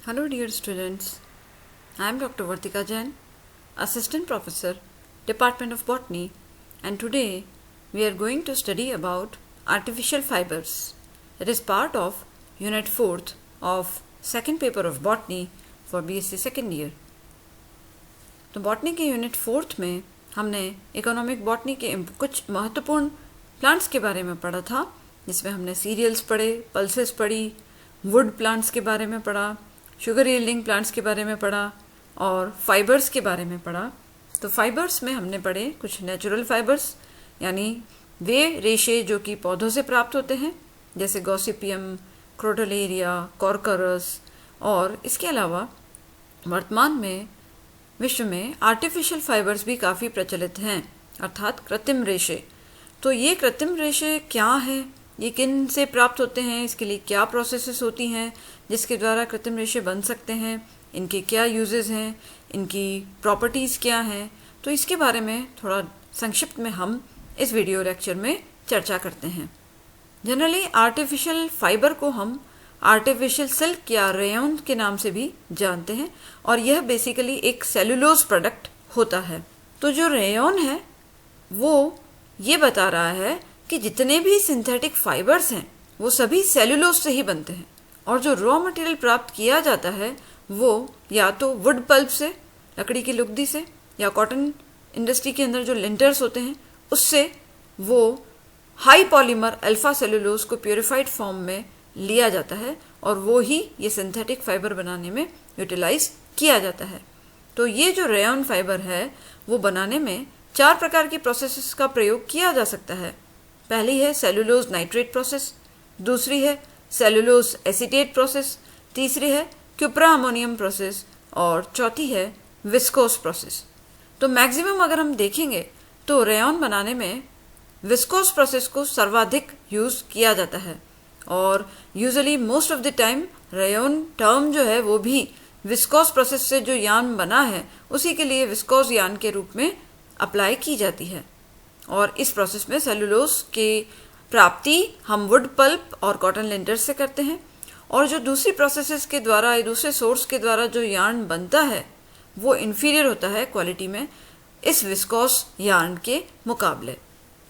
Hello dear students, I am Dr. Vartika Jain, Assistant Professor, Department of Botany, and today we are going to study about artificial fibers. It is part of Unit 4th of second paper of Botany for BSc second year. तो botany के unit 4th में हमने economic botany के कुछ महत्वपूर्ण plants के बारे में पढ़ा था, जिसमें हमने सीरियल्स पढ़े, पल्सेस पढ़ी, वुड प्लांट्स के बारे में पढ़ा, शुगर यील्डिंग प्लांट्स के बारे में पढ़ा और फाइबर्स के बारे में पढ़ा। तो फाइबर्स में हमने पढ़े कुछ नेचुरल फाइबर्स, यानी वे रेशे जो कि पौधों से प्राप्त होते हैं, जैसे गॉसिपियम, क्रोटोलेरिया, कॉर्कोरस, और इसके अलावा वर्तमान में विश्व में आर्टिफिशियल फाइबर्स भी काफ़ी प्रचलित हैं, अर्थात कृत्रिम रेशे। तो ये कृत्रिम रेशे क्या है, ये किन से प्राप्त होते हैं, इसके लिए क्या प्रोसेसेस होती हैं जिसके द्वारा कृत्रिम रेशे बन सकते हैं, इनके क्या यूजेस हैं, इनकी प्रॉपर्टीज़ क्या हैं, तो इसके बारे में थोड़ा संक्षिप्त में हम इस वीडियो लेक्चर में चर्चा करते हैं। जनरली आर्टिफिशियल फाइबर को हम आर्टिफिशियल सिल्क या रेयन के नाम से भी जानते हैं, और यह बेसिकली एक सेलुलोज प्रोडक्ट होता है। तो जो रेयन है वो ये बता रहा है कि जितने भी सिंथेटिक फाइबर्स हैं वो सभी सेलुलोज से ही बनते हैं, और जो रॉ मटेरियल प्राप्त किया जाता है वो या तो वुड पल्प से, लकड़ी की लुगदी से, या कॉटन इंडस्ट्री के अंदर जो लिंटर्स होते हैं उससे वो हाई पॉलीमर अल्फा सेलुलोज को प्योरीफाइड फॉर्म में लिया जाता है, और वो ही ये सिंथेटिक फाइबर बनाने में यूटिलाइज किया जाता है। तो ये जो रेयन फाइबर है वो बनाने में 4 प्रकार की प्रोसेसेस का प्रयोग किया जा सकता है। पहली है सेलुलोज नाइट्रेट प्रोसेस, दूसरी है सेलुलोज एसीटेट प्रोसेस, तीसरी है क्यूप्रा अमोनियम प्रोसेस, और चौथी है विस्कोस प्रोसेस। तो मैक्सिमम अगर हम देखेंगे तो रेयन बनाने में विस्कोस प्रोसेस को सर्वाधिक यूज किया जाता है, और usually most of the time rayon term जो है वो भी विस्कोस प्रोसेस से जो यार्न बना है उसी के लिए विस्कोस यार्न के रूप में अप्लाई की जाती है। और इस प्रोसेस में सेलुलोज के प्राप्ति हम वुड पल्प और कॉटन लिंटर्स से करते हैं, और जो दूसरी प्रोसेसेस के द्वारा या दूसरे सोर्स के द्वारा जो यार्न बनता है वो इन्फीरियर होता है क्वालिटी में इस विस्कोस यार्न के मुकाबले।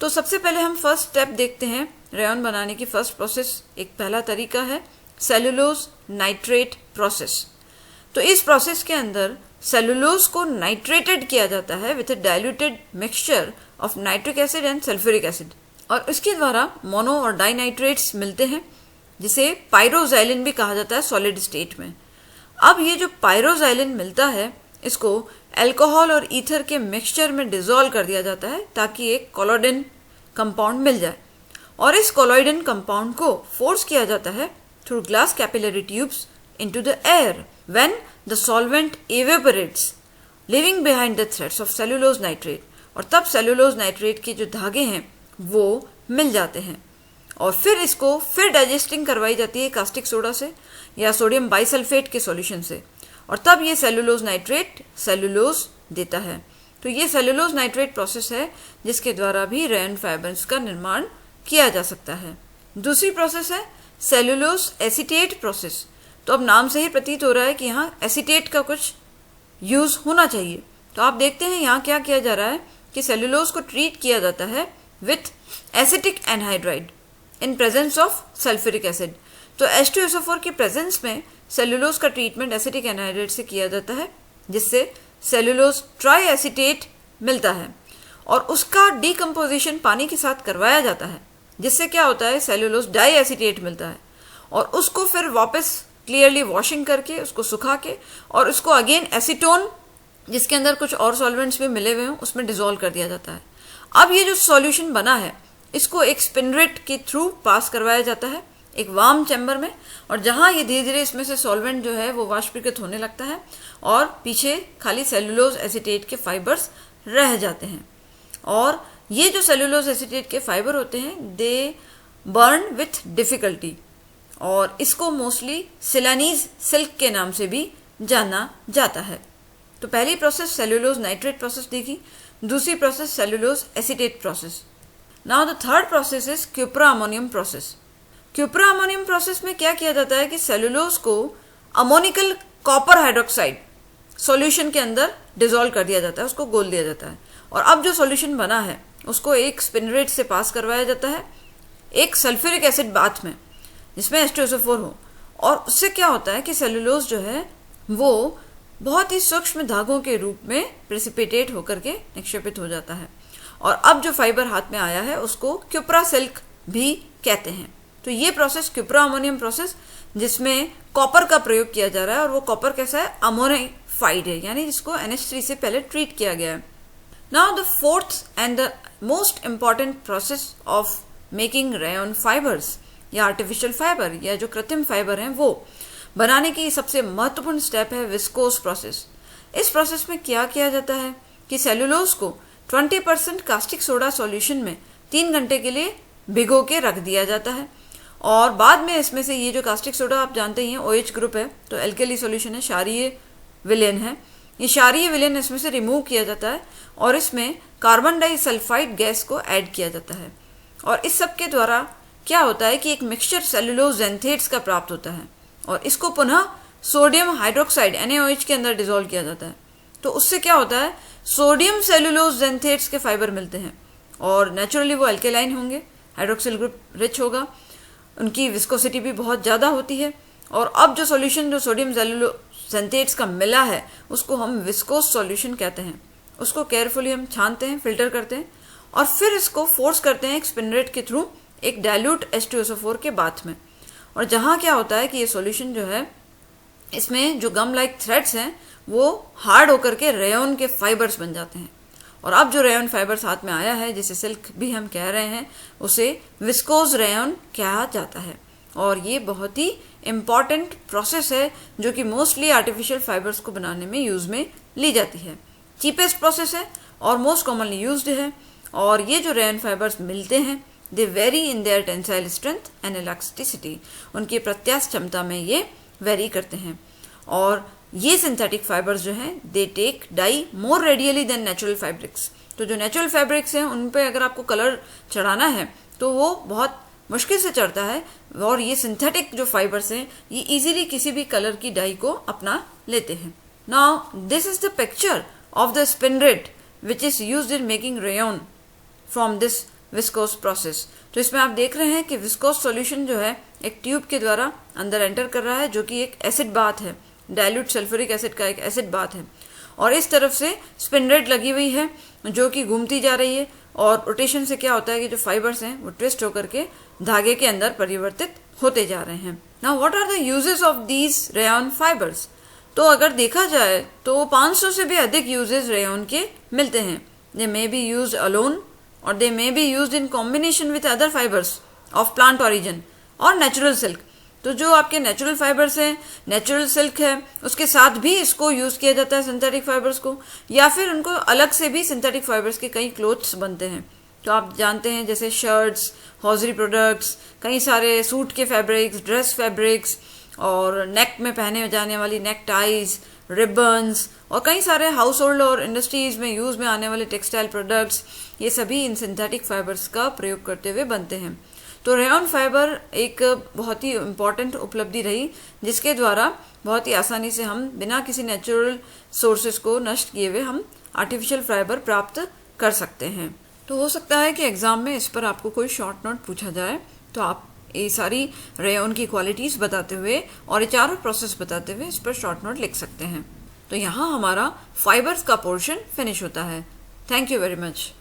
तो सबसे पहले हम फर्स्ट स्टेप देखते हैं रेयन बनाने की फर्स्ट प्रोसेस। एक पहला तरीका है सेलुलोज नाइट्रेट प्रोसेस। तो इस प्रोसेस के अंदर सेलुलोज को नाइट्रेटेड किया जाता है with a diluted mixture of nitric acid and sulphuric acid, और इसके द्वारा मोनो और डाई नाइट्रेट्स मिलते हैं, जिसे पायरोज़ाइलिन भी कहा जाता है सॉलिड स्टेट में। अब ये जो पायरोज़ाइलिन मिलता है इसको अल्कोहल और ईथर के मिक्सचर में डिसॉल्व कर दिया जाता है ताकि एक कोलॉइडन कंपाउंड मिल जाए, और इस कोलॉइडन कंपाउंड को फोर्स किया जाता है through glass capillary tubes into the air when the solvent evaporates living behind the threads of cellulose nitrate, और तब सेलुलोज नाइट्रेट के जो धागे हैं वो मिल जाते हैं, और फिर इसको फिर डाइजेस्टिंग करवाई जाती है कास्टिक सोडा से या सोडियम बाइसल्फेट के सॉल्यूशन से, और तब ये सेलुलोज नाइट्रेट सेलुलोज देता है। तो ये सेलुलोज नाइट्रेट प्रोसेस है जिसके द्वारा भी रेयन फाइबर्स का निर्माण किया जा सकता है। दूसरी प्रोसेस है सेलुलोज एसीटेट प्रोसेस। तो अब नाम से ही प्रतीत हो रहा है कि यहाँ एसीटेट का कुछ यूज होना चाहिए। तो आप देखते हैं यहाँ क्या किया जा रहा है कि सेलुलोज को ट्रीट किया जाता है with acetic anhydride in presence of sulphuric acid. तो H2SO4 के प्रेजेंस में सेलुलोज का ट्रीटमेंट एसिटिक एनहाइड्राइड से किया जाता है, जिससे सेलुलोज ट्राई एसीटेट मिलता है, और उसका डीकम्पोजिशन पानी के साथ करवाया जाता है, जिससे क्या होता है सेलुलोज डाई एसीटेट मिलता है, और उसको फिर वापस क्लियरली वॉशिंग करके उसको सुखा के और उसको अगेन एसीटोन, जिसके अंदर कुछ और सॉल्वेंट्स भी मिले हुए हों, उसमें डिसॉल्व कर दिया जाता है। अब ये जो सॉल्यूशन बना है इसको एक स्पिनरेट के थ्रू पास करवाया जाता है एक वार्म चैम्बर में, और जहाँ ये धीरे धीरे इसमें से सॉल्वेंट जो है वो वाष्पीकृत होने लगता है, और पीछे खाली सेलुलोज एसीटेट के फाइबर्स रह जाते हैं। और ये जो सेलुलोज एसीटेट के फाइबर होते हैं दे बर्न विथ डिफिकल्टी, और इसको मोस्टली सिलानीज सिल्क के नाम से भी जाना जाता है। तो पहली प्रोसेस सेलुलोज नाइट्रेट प्रोसेस देखी, दूसरी process cellulose acetate process. Now the third process is cuprammonium process. Cuprammonium process में क्या किया जाता है कि सेलुलोज को अमोनिकल कॉपर हाइड्रोक्साइड सॉल्यूशन के अंदर डिसॉल्व कर दिया जाता है, उसको घोल दिया जाता है। और अब जो सॉल्यूशन बना है उसको एक स्पिनरेट से पास करवाया जाता है एक सल्फ्यूरिक एसिड बाथ में जिसमें H2SO4 हो। और उससे क्या होता है कि सेलुलोज जो है वो बहुत ही सूक्ष्म धागों के रूप में प्रेसिपिटेट होकर के निक्षेपित हो जाता है। और अब जो फाइबर हाथ में आया है उसको क्यूप्रा सिल्क भी कहते हैं। तो ये प्रोसेस क्यूप्रा अमोनियम प्रोसेस, जिसमें कॉपर का प्रयोग किया जा रहा है, और वो कॉपर कैसा है, अमोनिफाइड है, यानी जिसको NH3 से पहले ट्रीट किया गया है। Now the fourth and the most important process of making rayon fibres या आर्टिफिशियल फाइबर या जो कृत्रिम फाइबर हैं वो बनाने की सबसे महत्वपूर्ण स्टेप है विस्कोस प्रोसेस। इस प्रोसेस में क्या किया जाता है कि सेलुलोज को 20% कास्टिक सोडा सॉल्यूशन में 3 घंटे के लिए भिगो के रख दिया जाता है। और बाद में इसमें से ये जो कास्टिक सोडा आप जानते ही हैं OH ग्रुप है, तो एल्केली सॉल्यूशन है, क्षारीय विलेन है, ये क्षारीय विलेन इसमें से रिमूव किया जाता है और इसमें कार्बन डाइसल्फाइड गैस को ऐड किया जाता है। और इस सब के द्वारा क्या होता है कि एक मिक्सचर सेलुलोज ज़ेंथेट्स का प्राप्त होता है और इसको पुनः सोडियम हाइड्रोक्साइड NaOH के अंदर डिसॉल्व किया जाता है। तो उससे क्या होता है, सोडियम सेलुलोज ज़ेंथेट्स के फाइबर मिलते हैं और नेचुरली वो अल्केलाइन होंगे, हाइड्रोक्सिल ग्रुप रिच होगा, उनकी विस्कोसिटी भी बहुत ज़्यादा होती है। और अब जो सॉल्यूशन जो सोडियम सेलुलोज ज़ेंथेट्स का मिला है उसको हम विस्कोस सॉल्यूशन कहते हैं। उसको केयरफुली हम छानते हैं, फिल्टर करते हैं और फिर इसको फोर्स करते हैं एक स्पिनरेट के थ्रू एक डाइल्यूट H2SO4 के बाथ में। और जहाँ क्या होता है कि ये सॉल्यूशन जो है इसमें जो गम लाइक थ्रेड्स हैं वो हार्ड होकर के रेयन के फाइबर्स बन जाते हैं। और अब जो रेयन फाइबर्स हाथ में आया है, जिसे सिल्क भी हम कह रहे हैं, उसे विस्कोस रेयन कहा जाता है। और ये बहुत ही इम्पॉर्टेंट प्रोसेस है जो कि मोस्टली आर्टिफिशियल फाइबर्स को बनाने में यूज़ में ली जाती है। चीपेस्ट प्रोसेस है और मोस्ट कॉमनली यूज्ड है। और ये जो रेयन फाइबर्स मिलते हैं they vary in their tensile strength and elasticity, उनकी प्रत्यास्थ क्षमता में ये वेरी करते हैं। और ये सिंथेटिक फाइबर्स जो हैं they take dye more readily than natural fabrics. तो जो नेचुरल फैब्रिक्स हैं उन पे अगर आपको कलर चढ़ाना है तो वो बहुत मुश्किल से चढ़ता है, और ये सिंथेटिक जो फाइबर्स हैं ये इजीली किसी भी कलर की डाई को अपना लेते हैं। Now this is the picture of the spinneret which is used in making rayon from this viscose process. तो इसमें आप देख रहे हैं कि विस्कोस सॉल्यूशन जो है एक ट्यूब के द्वारा अंदर एंटर कर रहा है जो कि एक एसिड बाथ है, डाइल्यूट सल्फ्यूरिक एसिड का एक एसिड बाथ है। और इस तरफ से स्पिनरेट लगी हुई है जो कि घूमती जा रही है और रोटेशन से क्या होता है कि जो फाइबर्स हैं वो ट्विस्ट होकर के धागे के अंदर परिवर्तित होते जा रहे हैं। Now what are the uses of these rayon fibres. तो अगर देखा जाए तो 500 से भी अधिक यूजेस रेयन के मिलते हैं। They may be used alone और they may be used in combination with other fibres of plant origin और नेचुरल सिल्क। तो जो आपके नेचुरल फाइबर्स हैं, नेचुरल सिल्क है, उसके साथ भी इसको यूज़ किया जाता है सिंथेटिक फाइबर्स को, या फिर उनको अलग से भी सिंथेटिक फाइबर्स के कई क्लोथ्स बनते हैं। तो आप जानते हैं जैसे शर्ट्स, हॉजरी प्रोडक्ट्स, कई सारे सूट के फैब्रिक्स, ड्रेस फैब्रिक्स और नेक में पहने जाने वाली नेक टाइज, रिबन्स और कई सारे हाउस होल्ड और इंडस्ट्रीज में यूज़ में आने वाले टेक्सटाइल प्रोडक्ट्स, ये सभी इन सिंथेटिक फाइबर्स का प्रयोग करते हुए बनते हैं। तो रेयन फाइबर एक बहुत ही इम्पॉर्टेंट उपलब्धि रही जिसके द्वारा बहुत ही आसानी से हम बिना किसी नेचुरल सोर्सेज को नष्ट किए हुए हम आर्टिफिशियल फाइबर प्राप्त कर सकते हैं। तो हो सकता है कि एग्जाम में इस पर आपको कोई शॉर्ट नोट पूछा जाए तो आप ये सारी रेयन की क्वालिटीज़ बताते हुए और ये चारों प्रोसेस बताते हुए इस पर शॉर्ट नोट लिख सकते हैं। तो यहाँ हमारा फाइबर्स का पोर्शन फिनिश होता है। Thank you very much.